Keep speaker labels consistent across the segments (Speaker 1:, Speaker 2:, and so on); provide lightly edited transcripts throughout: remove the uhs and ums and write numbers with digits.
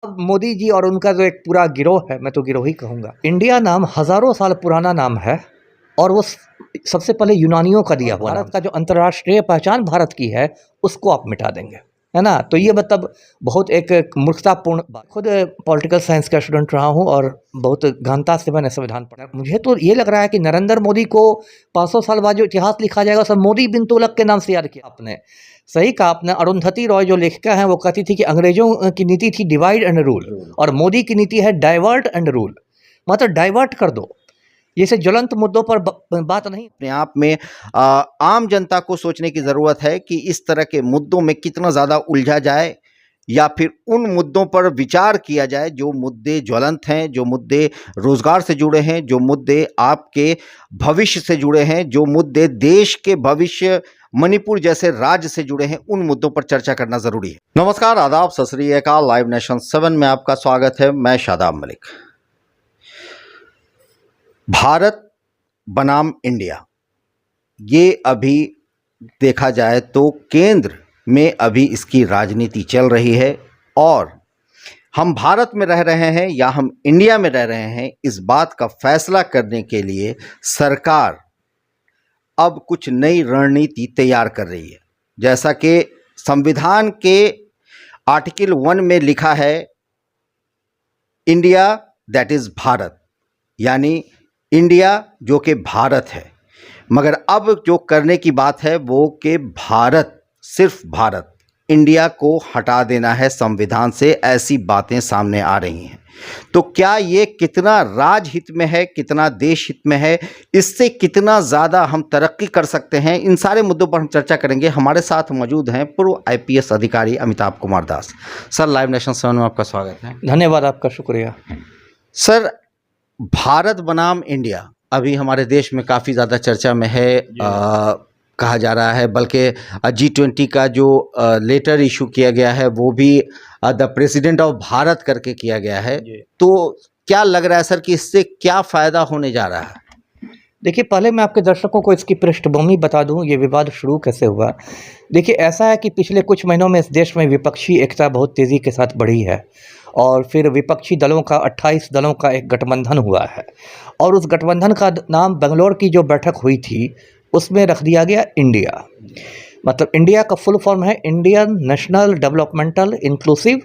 Speaker 1: अब मोदी जी और उनका जो एक पूरा गिरोह है, मैं तो गिरोह ही कहूँगा। इंडिया नाम हज़ारों साल पुराना नाम है और वो सबसे पहले यूनानियों का दिया हुआ नाम। भारत का जो अंतर्राष्ट्रीय पहचान भारत की है, उसको आप मिटा देंगे, है ना? तो ये मतलब बहुत एक मूर्खतापूर्ण बात। खुद पॉलिटिकल साइंस का स्टूडेंट रहा हूँ और बहुत गहनता से मैंने संविधान पढ़ा। मुझे तो ये लग रहा है कि नरेंद्र मोदी को 500 साल बाद जो इतिहास लिखा जाएगा, सब मोदी बिन तुगलक के नाम से याद किया आपने। सही कहा आपने। अरुंधति रॉय जो लेखिका हैं, वो कहती थी कि अंग्रेजों की नीति थी डिवाइड एंड रूल और मोदी की नीति है डाइवर्ट एंड रूल। मतलब डाइवर्ट कर दो, जैसे ज्वलंत मुद्दों पर बात नहीं।
Speaker 2: अपने आप में आम जनता को सोचने की ज़रूरत है कि इस तरह के मुद्दों में कितना ज़्यादा उलझा जाए या फिर उन मुद्दों पर विचार किया जाए जो मुद्दे ज्वलंत हैं, जो मुद्दे रोजगार से जुड़े हैं, जो मुद्दे आपके भविष्य से जुड़े हैं, जो मुद्दे देश के भविष्य मणिपुर जैसे राज्य से जुड़े हैं, उन मुद्दों पर चर्चा करना जरूरी है। नमस्कार, आदाब, सत श्री अकाल। लाइव नेशन 7 में आपका स्वागत है। मैं शादाब मलिक। भारत बनाम इंडिया, ये अभी देखा जाए तो केंद्र में अभी इसकी राजनीति चल रही है और हम भारत में रह रहे हैं या हम इंडिया में रह रहे हैं, इस बात का फैसला करने के लिए सरकार अब कुछ नई रणनीति तैयार कर रही है। जैसा कि संविधान के आर्टिकल 1 में लिखा है, इंडिया दैट इज भारत, यानी इंडिया जो कि भारत है। मगर अब जो करने की बात है वो कि भारत, सिर्फ भारत, इंडिया को हटा देना है संविधान से। ऐसी बातें सामने आ रही हैं। तो क्या ये कितना राजहित में है, कितना देश हित में है, इससे कितना ज़्यादा हम तरक्की कर सकते हैं, इन सारे मुद्दों पर हम चर्चा करेंगे। हमारे साथ मौजूद हैं पूर्व IPS अधिकारी Amitabh Kumar Das. Sir, live nation 7 में आपका स्वागत है।
Speaker 1: धन्यवाद, आपका शुक्रिया।
Speaker 2: सर, भारत बनाम इंडिया अभी हमारे देश में काफ़ी ज़्यादा चर्चा में है, कहा जा रहा है। बल्कि G20 का जो लेटर इशू किया गया है वो भी द प्रेसिडेंट ऑफ भारत करके किया गया है। तो क्या लग रहा है सर कि इससे क्या फ़ायदा होने जा रहा है?
Speaker 1: देखिए, पहले मैं आपके दर्शकों को इसकी पृष्ठभूमि बता दूं, ये विवाद शुरू कैसे हुआ। देखिए, ऐसा है कि पिछले कुछ महीनों में इस देश में विपक्षी एकता बहुत तेज़ी के साथ बढ़ी है और फिर विपक्षी दलों का 28 दलों का एक गठबंधन हुआ है और उस गठबंधन का नाम बेंगलोर की जो बैठक हुई थी उसमें रख दिया गया इंडिया। मतलब इंडिया का फुल फॉर्म है Indian national developmental inclusive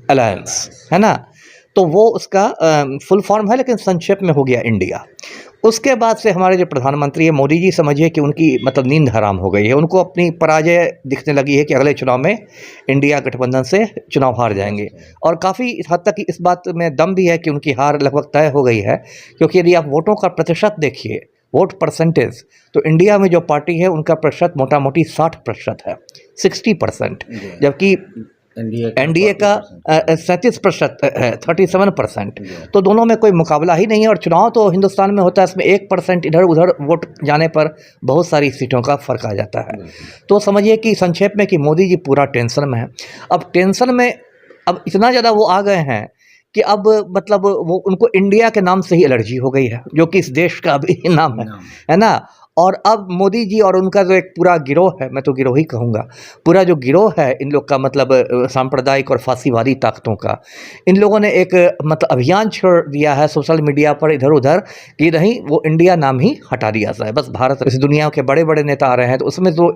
Speaker 1: alliance, है ना? तो वो उसका फुल फॉर्म है, लेकिन संक्षेप में हो गया इंडिया। उसके बाद से हमारे जो प्रधानमंत्री है मोदी जी, समझिए कि उनकी मतलब नींद हराम हो गई है। उनको अपनी पराजय दिखने लगी है कि अगले चुनाव में इंडिया गठबंधन से चुनाव हार जाएंगे और काफ़ी हद तक इस बात में दम भी है कि उनकी हार लगभग तय हो गई है। क्योंकि यदि आप वोटों का प्रतिशत देखिए, वोट परसेंटेज, तो इंडिया में जो पार्टी है उनका प्रतिशत मोटा मोटी 60% है, 60%, जबकि एनडीए का 37% है, 37%। तो दोनों में कोई मुकाबला ही नहीं है और चुनाव तो हिंदुस्तान में होता है, इसमें 1% इधर उधर वोट जाने पर बहुत सारी सीटों का फर्क आ जाता है। तो समझिए कि संक्षेप में कि मोदी जी पूरा टेंशन में है। अब टेंशन में अब इतना ज़्यादा वो आ गए हैं कि अब मतलब वो उनको इंडिया के नाम से ही एलर्जी हो गई है, जो कि इस देश का भी नाम है ना? और अब मोदी जी और उनका जो एक पूरा गिरोह है, मैं तो गिरोह ही कहूँगा, पूरा जो गिरोह है इन लोग का, मतलब सांप्रदायिक और फांसीवादी ताकतों का, इन लोगों ने एक मतलब अभियान छोड़ दिया है सोशल मीडिया पर इधर उधर कि नहीं, वो इंडिया नाम ही हटा दिया जाए, बस भारत। इस दुनिया के बड़े बड़े नेता आ रहे हैं तो उसमें जो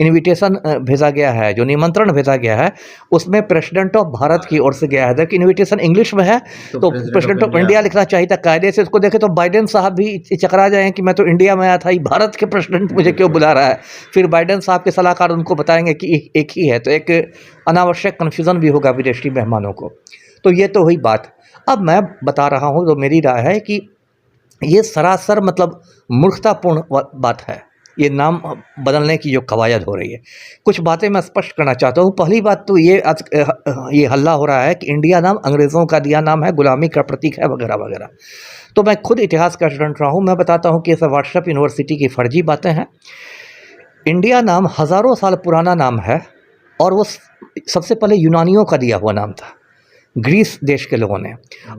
Speaker 1: इन्विटेशन भेजा गया है, जो निमंत्रण भेजा गया है, उसमें प्रेसिडेंट ऑफ भारत की ओर से गया है। कि इन्विटेशन इंग्लिश में है तो प्रेसिडेंट ऑफ इंडिया लिखना चाहिए था कायदे से। उसको देखे तो बाइडेन साहब भी चकरा जाए कि मैं तो इंडिया में आया था, भारत के प्रेसिडेंट मुझे क्यों बुला रहा है। फिर बाइडेन साहब के सलाहकार उनको बताएंगे कि एक ही है, तो एक अनावश्यक कन्फ्यूज़न भी होगा विदेशी मेहमानों को। तो ये तो हुई बात। अब मैं बता रहा हूँ, जो मेरी राय है कि ये सरासर मतलब मूर्खतापूर्ण बात है, ये नाम बदलने की जो कवायद हो रही है। कुछ बातें मैं स्पष्ट करना चाहता हूँ। पहली बात तो ये हल्ला हो रहा है कि इंडिया नाम अंग्रेज़ों का दिया नाम है, गुलामी का प्रतीक है, वगैरह वगैरह। तो मैं खुद इतिहास का स्टूडेंट रहा हूँ, मैं बताता हूँ कि ये सब व्हाट्सएप यूनिवर्सिटी की फर्जी बातें हैं। इंडिया नाम हज़ारों साल पुराना नाम है और वो सबसे पहले यूनानियों का दिया हुआ नाम था। ग्रीस देश के लोगों ने।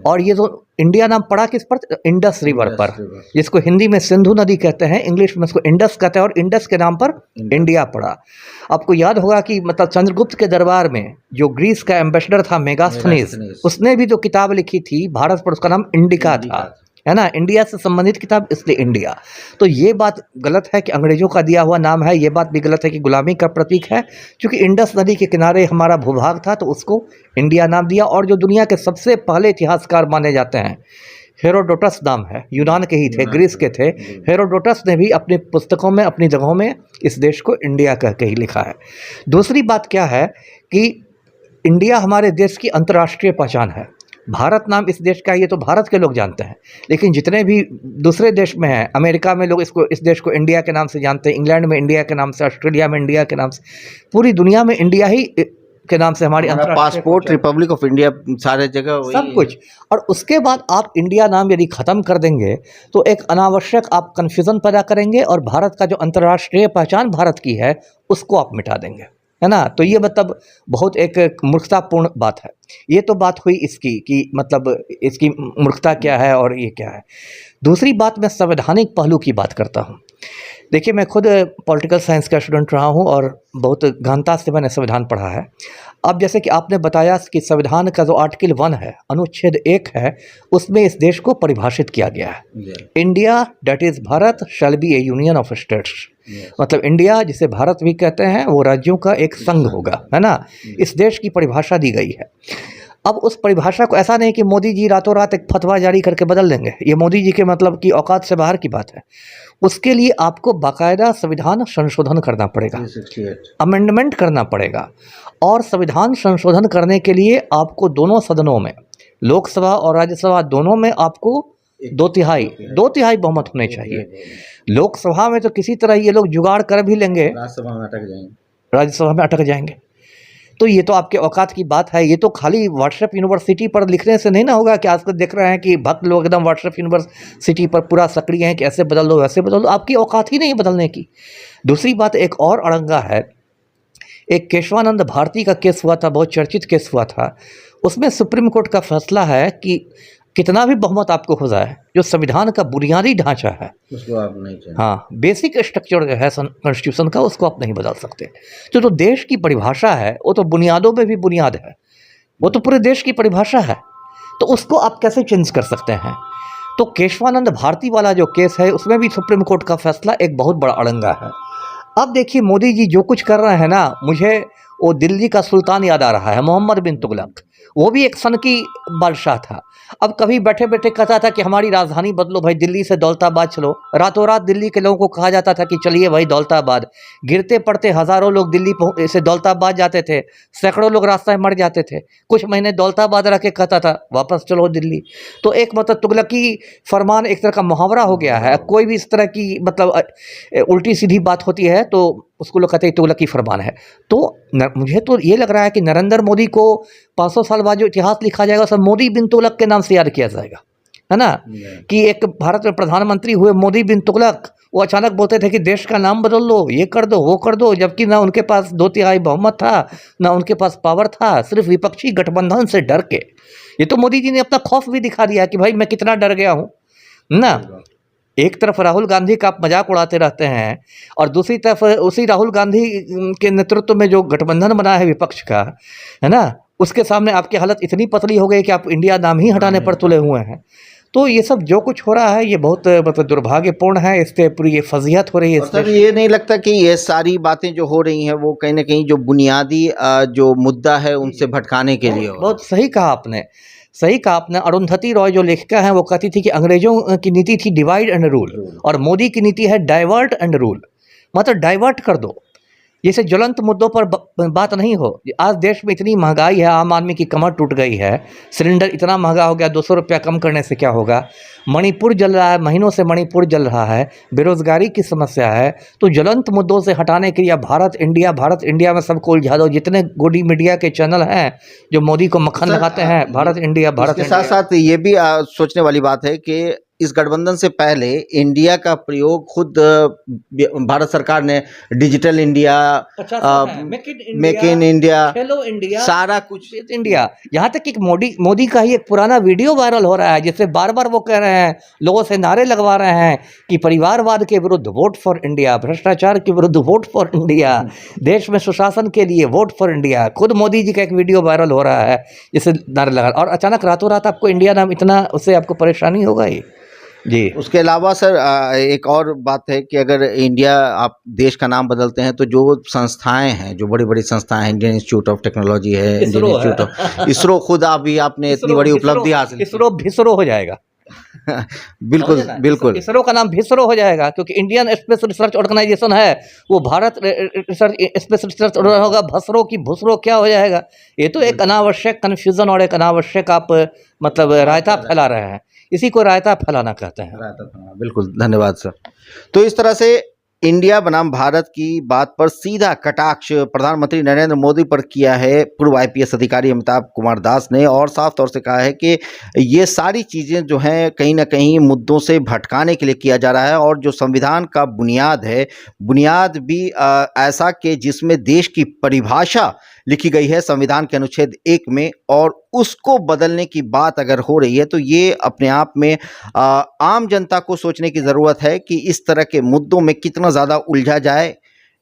Speaker 1: और ये जो इंडिया नाम पड़ा किस पर? इंडस रिवर पर, जिसको हिंदी में सिंधु नदी कहते हैं, इंग्लिश में इसको इंडस कहते हैं, और इंडस के नाम पर इंडिया पड़ा। आपको याद होगा कि मतलब चंद्रगुप्त के दरबार में जो ग्रीस का एम्बेसडर था मेगास्थनीज, उसने भी जो किताब लिखी थी भारत पर, उसका नाम इंडिका था, है ना, इंडिया से संबंधित किताब, इसलिए इंडिया। तो ये बात गलत है कि अंग्रेजों का दिया हुआ नाम है, ये बात भी गलत है कि गुलामी का प्रतीक है, क्योंकि इंडस नदी के किनारे हमारा भूभाग था तो उसको इंडिया नाम दिया। और जो दुनिया के सबसे पहले इतिहासकार माने जाते हैं, हेरोडोटस नाम है, यूनान के ही थे, ग्रीस के थे। हेरोडोटस ने भी अपनी पुस्तकों में, अपनी जगहों में इस देश को इंडिया कह के ही लिखा है। दूसरी बात क्या है कि इंडिया हमारे देश की अंतर्राष्ट्रीय पहचान है। भारत नाम इस देश का, ये तो भारत के लोग जानते हैं, लेकिन जितने भी दूसरे देश में हैं, अमेरिका में लोग इस देश को इंडिया के नाम से जानते हैं, इंग्लैंड में इंडिया के नाम से, ऑस्ट्रेलिया में इंडिया के नाम से, पूरी दुनिया में इंडिया ही के नाम से हमारी
Speaker 2: पासपोर्ट, रिपब्लिक ऑफ इंडिया, सारे जगह
Speaker 1: सब कुछ। और उसके बाद आप इंडिया नाम यदि ख़त्म कर देंगे तो एक अनावश्यक आप कन्फ्यूज़न पैदा करेंगे, और भारत का जो अंतर्राष्ट्रीय पहचान भारत की है उसको आप मिटा देंगे, है ना। तो ये मतलब बहुत एक मूर्खतापूर्ण बात है। ये तो बात हुई इसकी कि मतलब इसकी मूर्खता क्या है और ये क्या है। दूसरी बात, मैं संवैधानिक पहलू की बात करता हूँ। देखिए, मैं खुद पॉलिटिकल साइंस का स्टूडेंट रहा हूँ और बहुत गहनता से मैंने संविधान पढ़ा है। अब जैसे कि आपने बताया कि संविधान का जो आर्टिकल 1 है, अनुच्छेद 1 है, उसमें इस देश को परिभाषित किया गया है। India that is Bharat shall be A union of states. मतलब इंडिया, जिसे भारत भी कहते हैं, वो राज्यों का एक संघ होगा, है ना। इस देश की परिभाषा दी गई है। अब उस परिभाषा को ऐसा नहीं कि मोदी जी रातों रात एक फतवा जारी करके बदल देंगे, ये मोदी जी के मतलब की औकात से बाहर की बात है। उसके लिए आपको बाकायदा संविधान संशोधन करना पड़ेगा, अमेंडमेंट करना पड़ेगा। और संविधान संशोधन करने के लिए आपको दोनों सदनों में, लोकसभा और राज्यसभा दोनों में, आपको दो तिहाई बहुमत होने चाहिए। लोकसभा में तो किसी तरह ये लोग जुगाड़ कर भी लेंगे, राज्यसभा में अटक जाएंगे। तो ये तो आपके औकात की बात है। ये तो खाली व्हाट्सएप यूनिवर्सिटी पर लिखने से नहीं ना होगा कि आजकल देख रहे हैं कि भक्त लोग एकदम व्हाट्सएप यूनिवर्सिटी पर पूरा सक्रिय हैं कि ऐसे बदल दो वैसे बदल दो। आपकी औकात ही नहीं बदलने की। दूसरी बात, एक और अड़ंगा है। एक केशवानंद भारती का केस हुआ था, बहुत चर्चित केस हुआ था। उसमें सुप्रीम कोर्ट का फैसला है कि कितना भी बहुमत आपको हो जाए, जो संविधान का बुनियादी ढांचा है
Speaker 2: उसको आप नहीं,
Speaker 1: हाँ, बेसिक स्ट्रक्चर है कॉन्स्टिट्यूशन का, उसको आप नहीं बदल सकते। तो देश की परिभाषा है, वो तो बुनियादों में भी बुनियाद है, वो तो पूरे देश की परिभाषा है। तो उसको आप कैसे चेंज कर सकते हैं? तो केशवानंद भारती वाला जो केस है, उसमें भी सुप्रीम कोर्ट का फैसला एक बहुत बड़ा अड़ंगा है। अब देखिए, मोदी जी जो कुछ कर रहे हैं ना, मुझे वो दिल्ली का सुल्तान याद आ रहा है, मोहम्मद बिन तुगलक। वो भी एक सन की बादशाह था। अब कभी बैठे बैठे कहता था कि हमारी राजधानी बदलो भाई, दिल्ली से दौलताबाद चलो। रातों रात दिल्ली के लोगों को कहा जाता था कि चलिए भाई दौलताबाद। गिरते पड़ते हज़ारों लोग दिल्ली से दौलताबाद जाते थे, सैकड़ों लोग रास्ते में मर जाते थे। कुछ महीने दौलताबाद रह के कहता था वापस चलो दिल्ली। तो एक मतलब तुगलकी फरमान एक तरह का मुहावरा हो गया है। कोई भी इस तरह की मतलब उल्टी सीधी बात होती है तो उसको लोग कहते हैं तुगलकी फरमान है। तो मुझे तो ये लग रहा है कि नरेंद्र मोदी को 500 साल बाद जो इतिहास लिखा जाएगा सब मोदी बिन तुगलक के नाम से याद किया जाएगा, है ना। कि एक भारत में प्रधानमंत्री हुए मोदी बिन तुगलक, वो अचानक बोलते थे कि देश का नाम बदल लो, ये कर दो वो कर दो, जबकि ना उनके पास 2/3 बहुमत था, ना उनके पास पावर था, सिर्फ विपक्षी गठबंधन से डर के। ये तो मोदी जी ने अपना खौफ भी दिखा दिया कि भाई मैं कितना डर गया हूँ ना। एक तरफ राहुल गांधी का आप मजाक उड़ाते रहते हैं और दूसरी तरफ उसी राहुल गांधी के नेतृत्व में जो गठबंधन बना है विपक्ष का, है ना, उसके सामने आपकी हालत इतनी पतली हो गई कि आप इंडिया नाम ही हटाने पर तुले हुए हैं। तो ये सब जो कुछ हो रहा है ये बहुत मतलब दुर्भाग्यपूर्ण है। इससे पूरी ये फजीहत हो रही है।
Speaker 2: सर, ये नहीं लगता कि ये सारी बातें जो हो रही हैं वो कहीं ना कहीं जो बुनियादी जो मुद्दा है उनसे भटकाने के लिए?
Speaker 1: बहुत सही कहा आपने, सही कहा आपने। अरुंधति रॉय जो लेखिका हैं वो कहती थी कि अंग्रेजों की नीति थी डिवाइड एंड रूल, और मोदी की नीति है डाइवर्ट एंड रूल। मतलब डाइवर्ट कर दो, जैसे ज्वलंत मुद्दों पर बात नहीं हो। आज देश में इतनी महंगाई है, आम आदमी की कमर टूट गई है, सिलेंडर इतना महंगा हो गया, 200 रुपया कम करने से क्या होगा। मणिपुर जल रहा है, महीनों से मणिपुर जल रहा है, बेरोजगारी की समस्या है। तो ज्वलंत मुद्दों से हटाने के लिए भारत इंडिया में सबको उलझा दो। जितने गोडी मीडिया के चैनल हैं जो मोदी को मक्खन लगाते हैं, भारत इंडिया।
Speaker 2: साथ साथ ये भी सोचने वाली बात है कि इस गठबंधन से पहले इंडिया का प्रयोग खुद भारत सरकार ने digital India, make in India,
Speaker 1: Khelo India,
Speaker 2: सारा कुछ
Speaker 1: इंडिया, यहाँ तक कि मोदी का ही एक पुराना वीडियो वायरल हो रहा है जिससे बार बार वो कह रहे हैं, लोगों से नारे लगवा रहे हैं कि परिवारवाद के विरुद्ध वोट फॉर इंडिया, भ्रष्टाचार के विरुद्ध वोट फॉर इंडिया, देश में सुशासन के लिए वोट फॉर इंडिया। खुद मोदी जी का एक वीडियो वायरल हो रहा है जिससे नारे लगा, और अचानक रातों रात आपको इंडिया नाम इतना, उससे आपको परेशानी हो गई जी।
Speaker 2: उसके अलावा सर एक और बात है कि अगर इंडिया आप देश का नाम बदलते हैं तो जो संस्थाएं हैं, जो बड़ी बड़ी संस्थाएं हैं, इंडियन इंस्टीट्यूट ऑफ टेक्नोलॉजी है, इंडियन इंस्टीट्यूट ऑफ इसरो, खुद अभी आपने इतनी बड़ी उपलब्धि हासिल,
Speaker 1: इसरो हो जाएगा
Speaker 2: बिल्कुल बिल्कुल,
Speaker 1: इसरो का नाम भिसरो हो जाएगा, क्योंकि इंडियन स्पेस रिसर्च ऑर्गेनाइजेशन है, वो भारत स्पेस रिसर्च होगा, भसरो की भुसरो क्या हो जाएगा। ये तो एक अनावश्यक कन्फ्यूजन और एक अनावश्यक आप मतलब रायता फैला रहे हैं, इसी को रायता फैलाना कहते हैं।
Speaker 2: बिल्कुल, धन्यवाद सर। तो इस तरह से इंडिया बनाम भारत की बात पर सीधा कटाक्ष प्रधानमंत्री नरेंद्र मोदी पर किया है पूर्व आईपीएस अधिकारी अमिताभ कुमार दास ने, और साफ तौर से कहा है कि ये सारी चीज़ें जो हैं कहीं ना कहीं मुद्दों से भटकाने के लिए किया जा रहा है, और जो संविधान का बुनियाद है, बुनियाद भी ऐसा कि जिसमें देश की परिभाषा लिखी गई है संविधान के अनुच्छेद 1 में, और उसको बदलने की बात अगर हो रही है तो ये अपने आप में आम जनता को सोचने की ज़रूरत है कि इस तरह के मुद्दों में कितना ज़्यादा उलझा जाए,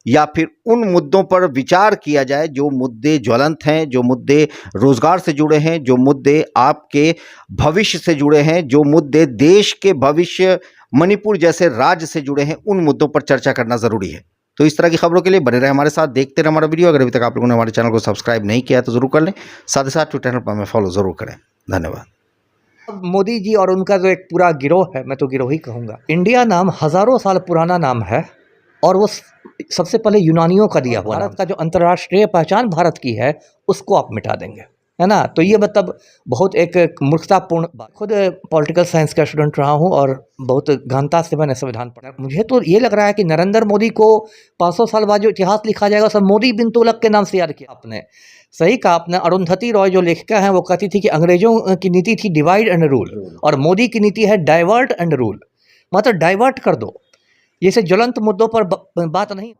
Speaker 2: या फिर उन मुद्दों पर विचार किया जाए जो मुद्दे ज्वलंत हैं, जो मुद्दे रोजगार से जुड़े हैं, जो मुद्दे आपके भविष्य से जुड़े हैं, जो मुद्दे देश के भविष्य, मणिपुर जैसे राज्य से जुड़े हैं, उन मुद्दों पर चर्चा करना ज़रूरी है। तो इस तरह की खबरों के लिए बने रहे हमारे साथ, देखते रहे हमारा वीडियो। अगर अभी तक आप लोगों ने हमारे चैनल को सब्सक्राइब नहीं किया तो जरूर कर लें, साथ ही साथ ट्विटर पर हमें फॉलो जरूर करें। धन्यवाद।
Speaker 1: मोदी जी और उनका जो एक पूरा गिरोह है, मैं तो गिरोह ही कहूँगा, इंडिया नाम हजारों साल पुराना नाम है, और वो सबसे पहले यूनानियों का दिया हुआ, भारत का जो अंतर्राष्ट्रीय पहचान भारत की है उसको आप मिटा देंगे, है ना। तो ये मतलब बहुत एक मूर्खतापूर्ण बात। खुद पॉलिटिकल साइंस का स्टूडेंट रहा हूँ और बहुत गहनता से मैंने संविधान पढ़ा। मुझे तो ये लग रहा है कि नरेंद्र मोदी को 500 साल बाद जो इतिहास लिखा जाएगा सब मोदी बिन तुगलक के नाम से याद किया आपने। सही कहा आपने। अरुंधति रॉय जो लेखिका हैं वो कहती थी कि अंग्रेजों की नीति थी डिवाइड एंड रूल, और मोदी की नीति है डाइवर्ट एंड रूल, मतलब डाइवर्ट कर दो। जैसे ज्वलंत मुद्दों पर बात नहीं।